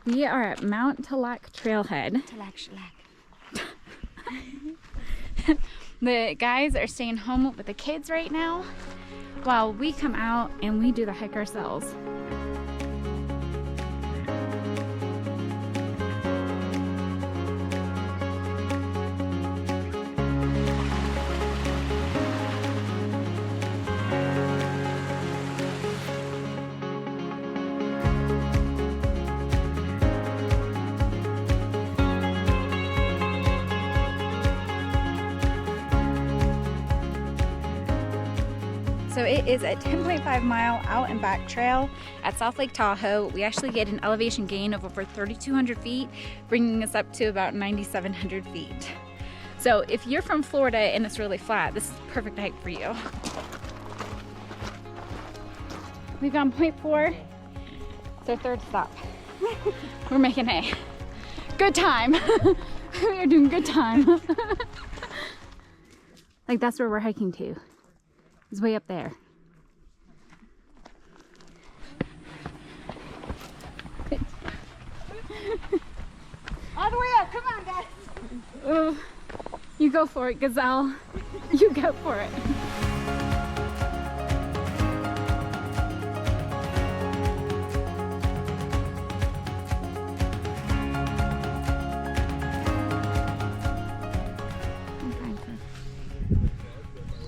We are at Mount Tallac Trailhead. Tallac, shellac. The guys are staying home with the kids right now while we come out and we do the hike ourselves. So it is a 10.5 mile out and back trail at South Lake Tahoe. We actually get an elevation gain of over 3,200 feet, bringing us up to about 9,700 feet. So if you're from Florida and it's really flat, this is the perfect hike for you. We've gone 0.4. It's our third stop. We're making a good time. We are doing good time. Like that's where we're hiking to. It's way up there. All the way up, come on guys. You go for it, Gazelle. You go for it.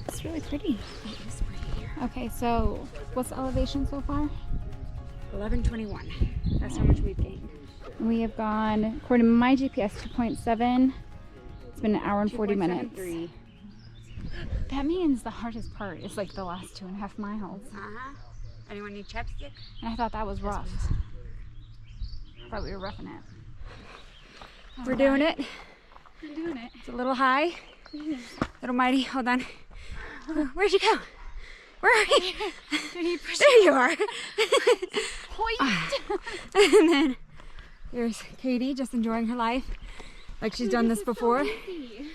It's really pretty. It is pretty here. Okay, so what's the elevation so far? 1121. That's how much we've gained. We have gone, according to my GPS, 2.7. It's been an hour and 40 minutes. 2.73. That means the hardest part is like the last 2.5 miles. Anyone need chapstick? And I thought that was rough. I thought we were roughing it. We're doing it. We're doing it. It's a little high. Little mighty, hold on. Where'd you go? Where are you? There you are. And then here's Katie just enjoying her life like she's done this before. In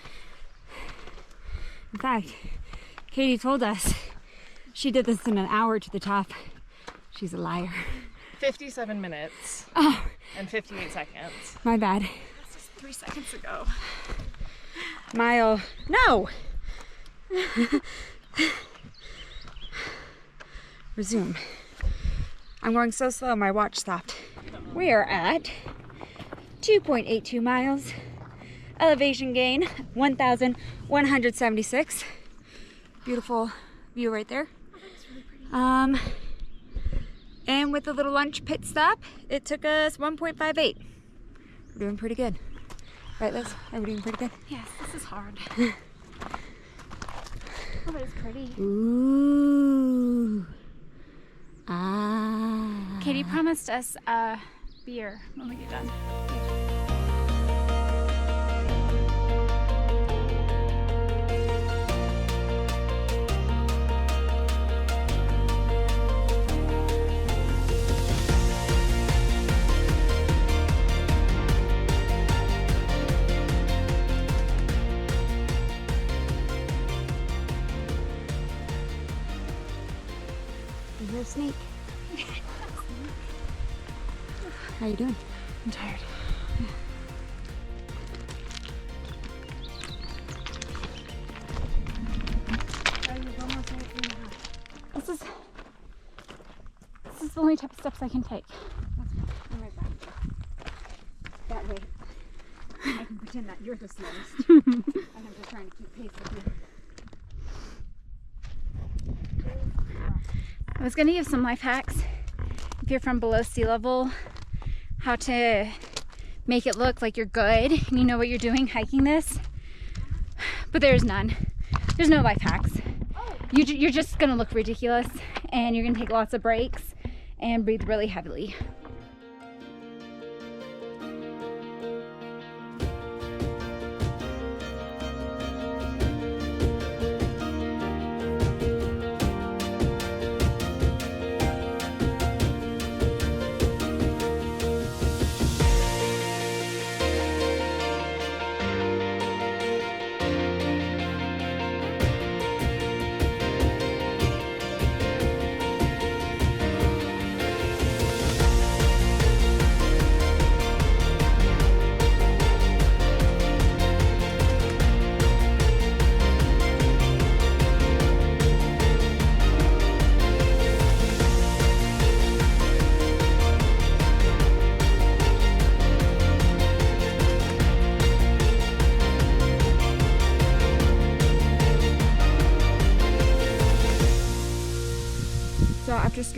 fact, Katie told us she did this in an hour to the top. She's a liar. 57 minutes and 58 seconds. My bad. That's just 3 seconds ago. Mile. No! Resume. I'm going so slow, my watch stopped. We are at 2.82 miles. Elevation gain, 1,176. Beautiful view right there. And with a little lunch pit stop, it took us 1.58. We're doing pretty good. Right, Liz? Are we doing pretty good? Yes, this is hard. Oh, but it's pretty. Ooh. Ah. Katie promised us a beer when we get done. Is there a snake? How you doing? I'm tired. This is the only type of steps I can take. I'm right back. That way, I can pretend that you're the slowest. And I'm just trying to keep pace with you. I was gonna give some life hacks if you're from below sea level, how to make it look like you're good and you know what you're doing hiking this, but there's none. There's no life hacks. You're just gonna look ridiculous and you're gonna take lots of breaks and breathe really heavily.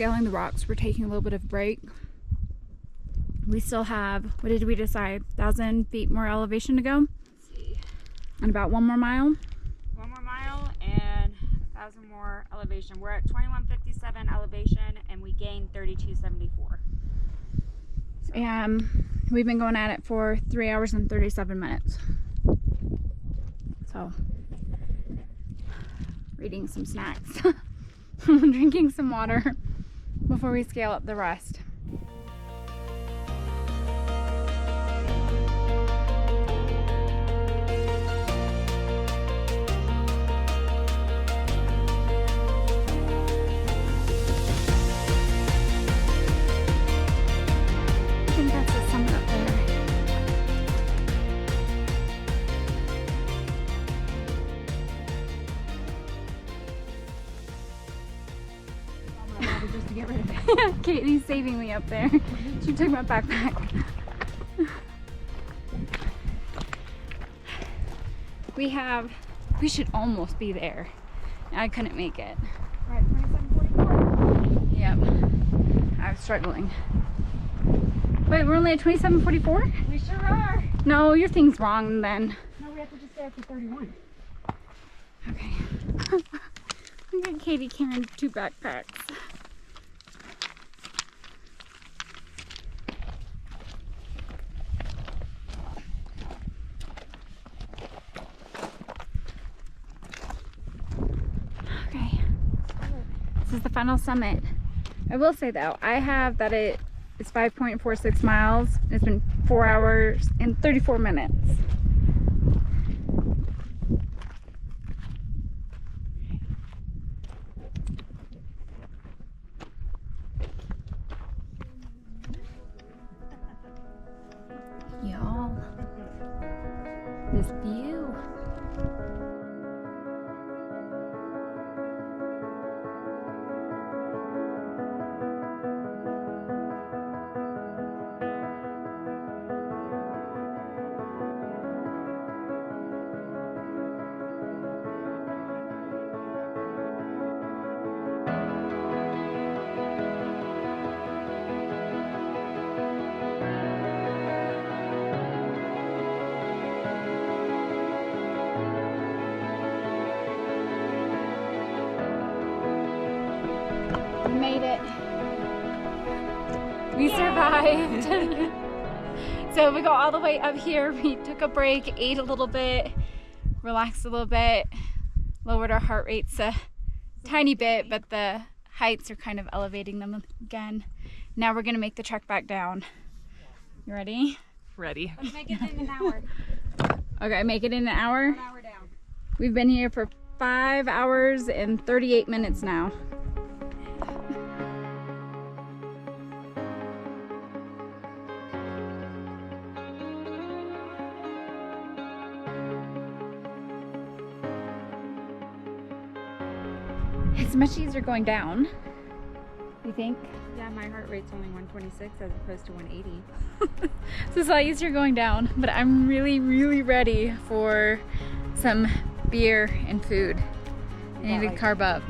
scaling the rocks, we're taking a little bit of a break. We still have, what did we decide? 1,000 feet more elevation to go? Let's see. And about 1 more mile. 1 more mile and 1,000 more elevation. We're at 2157 elevation and we gained 3274. We've been going at it for 3 hours and 37 minutes. So, eating some snacks, drinking some water before we scale up the rest. I think that's the summit up there. Just to get rid of it. Katie's saving me up there. She took my backpack. We should almost be there. I couldn't make it. We're at 2744. Yep. I was struggling. Wait, we're only at 27:44? We sure are. No, your thing's wrong then. No, we have to just stay up to 31. Okay. Look at Katie carrying 2 backpacks. Okay. This is the final summit. I will say though, I have that it's 5.46 miles. It's been 4 hours and 34 minutes. Y'all, this view. We made it. We survived. So we got all the way up here. We took a break, ate a little bit, relaxed a little bit, lowered our heart rates a tiny bit, but the heights are kind of elevating them again. Now we're gonna make the trek back down. You ready? Ready. Let's make it in an hour. Okay, make it in an hour. 1 hour down. We've been here for 5 hours and 38 minutes now. It's much easier going down, you think? Yeah, my heart rate's only 126 as opposed to 180. So it's a lot easier going down, but I'm really, really ready for some beer and food. I need to carb up.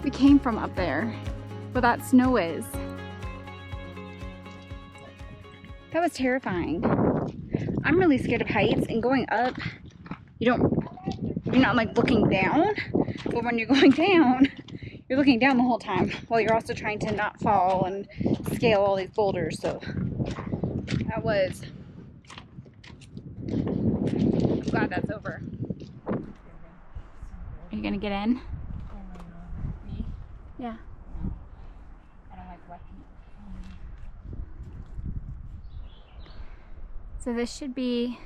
We came from up there, where that snow is. That was terrifying. I'm really scared of heights, and going up, you're not like looking down, but when you're going down, you're looking down the whole time while you're also trying to not fall and scale all these boulders. So that was, I'm glad that's over. Are you gonna get in? Me? Yeah. I don't like wet feet. So this should be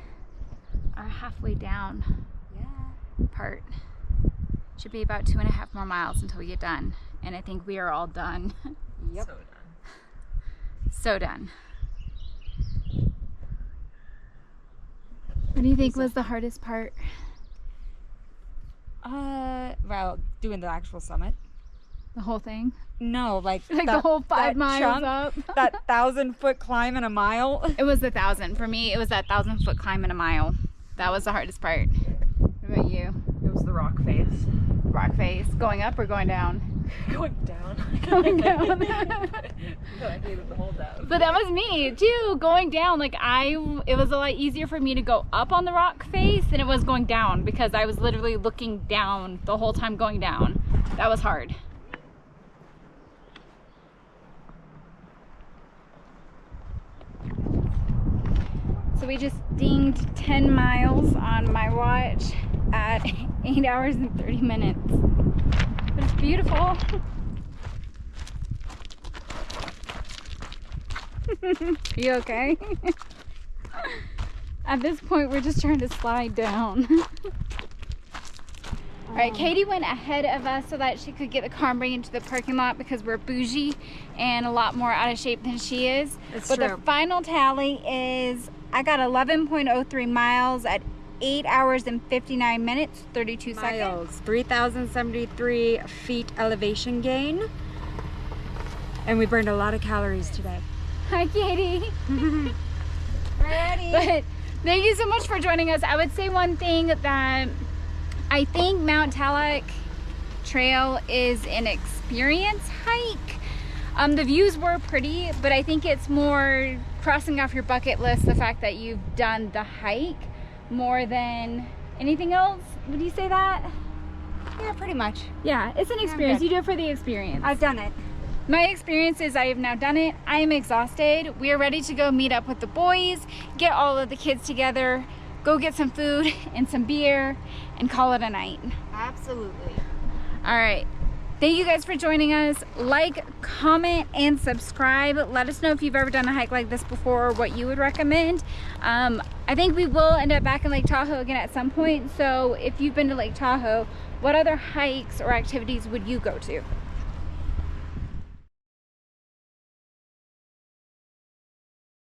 our halfway down Yeah. part. Should be about 2.5 more miles until we get done. And I think we are all done. Yep. So done. So done. What do you think was the hardest part? Well, doing the actual summit. The whole thing? No, like The whole 5 miles chunk, up? That 1,000-foot climb in a mile. It was the 1,000. For me, it was that 1,000-foot climb in a mile. That was the hardest part. What about you? It was the rock face. Rock face. Going up or going down? Going down. Going down. I hated the whole down. But that was me too, going down. Like it was a lot easier for me to go up on the rock face than it was going down, because I was literally looking down the whole time going down. That was hard. So we just dinged 10 miles on my watch at 8 hours and 30 minutes. But it's beautiful. Are you okay? At this point, we're just trying to slide down. All right, Katie went ahead of us so that she could get the car and bring it into the parking lot, because we're bougie and a lot more out of shape than she is. It's but true. the final tally is I got 11.03 miles at 8 hours and 59 minutes, 32 seconds. Miles, 3,073 feet elevation gain. And we burned a lot of calories today. Hi, Katie. Ready? But thank you so much for joining us. I would say one thing, that I think Mount Tallac Trail is an experience hike. The views were pretty, but I think it's more crossing off your bucket list the fact that you've done the hike more than anything else. Would you say that? Yeah, pretty much. Yeah, it's an experience. good. You do it for the experience. I've done it. My experience is I have now done it. I am exhausted. We are ready to go meet up with the boys, get all of the kids together, go get some food and some beer, and call it a night. Absolutely. All right. Thank you guys for joining us. Like, comment, and subscribe. Let us know if you've ever done a hike like this before, or what you would recommend. I think we will end up back in Lake Tahoe again at some point. So if you've been to Lake Tahoe, what other hikes or activities would you go to?